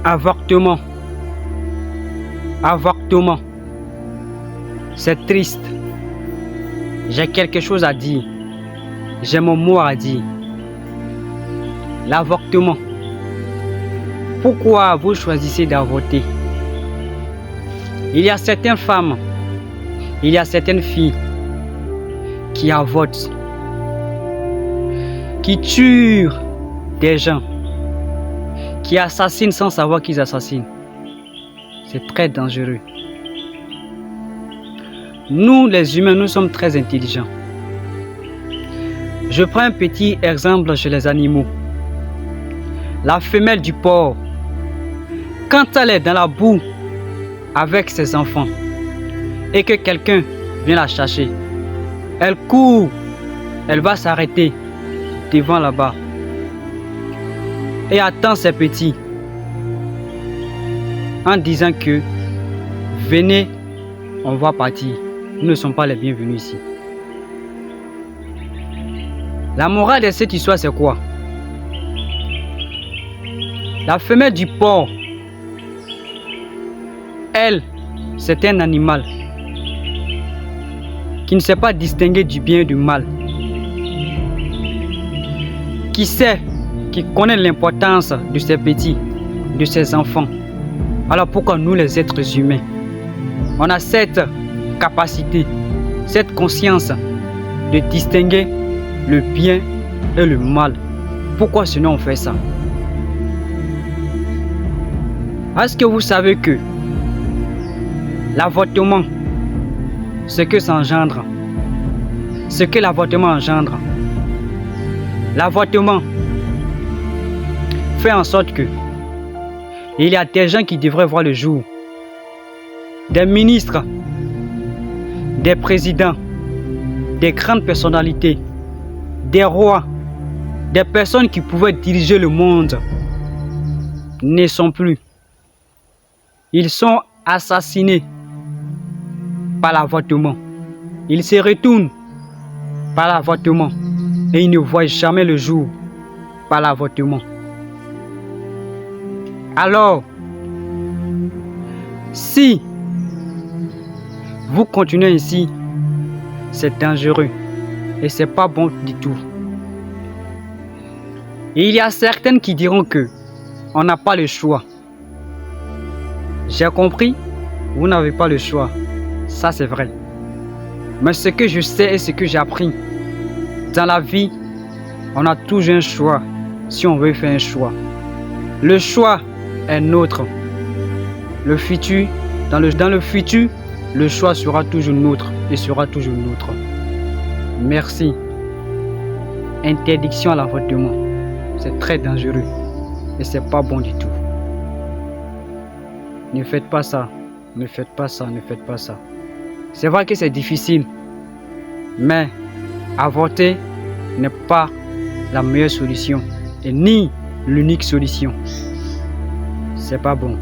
Avortement. Avortement. C'est triste. J'ai quelque chose à dire. J'ai mon mot à dire. L'avortement. Pourquoi vous choisissez d'avorter? Il y a certaines femmes, il y a certaines filles qui avortent, qui tuent des gens, qui assassinent sans savoir qu'ils assassinent. C'est très dangereux. Nous, les humains, nous sommes très intelligents. Je prends un petit exemple chez les animaux. La femelle du porc, quand elle est dans la boue avec ses enfants et que quelqu'un vient la chercher, elle court, elle va s'arrêter devant là-bas et attend ses petits en disant que venez, on va partir, nous ne sommes pas les bienvenus ici. La morale de cette histoire, c'est quoi? La femelle du porc, elle, c'est un animal qui ne sait pas distinguer du bien et du mal, qui connaît l'importance de ses petits, de ses enfants. Alors pourquoi nous, les êtres humains, on a cette capacité, cette conscience de distinguer le bien et le mal? Pourquoi sinon on fait ça? Est-ce que vous savez que l'avortement, ce que ça engendre, ce que l'avortement engendre, l'avortement fait en sorte que il y a des gens qui devraient voir le jour, des ministres, des présidents, des grandes personnalités, des rois, des personnes qui pouvaient diriger le monde, ne sont plus. Ils sont assassinés par l'avortement. Ils se retournent par l'avortement et ils ne voient jamais le jour par l'avortement. Alors, si vous continuez ainsi, c'est dangereux et c'est pas bon du tout. Et il y a certaines qui diront que on n'a pas le choix. J'ai compris, vous n'avez pas le choix. Ça, c'est vrai. Mais ce que je sais et ce que j'ai appris, dans la vie, on a toujours un choix si on veut faire un choix. Le choix est nôtre. Le futur, dans le futur, le choix sera toujours nôtre et sera toujours nôtre. Merci. Interdiction à l'avortement. C'est très dangereux et c'est pas bon du tout. Ne faites pas ça, ne faites pas ça, ne faites pas ça. C'est vrai que c'est difficile, mais avorter n'est pas la meilleure solution et ni l'unique solution. C'est pas bon.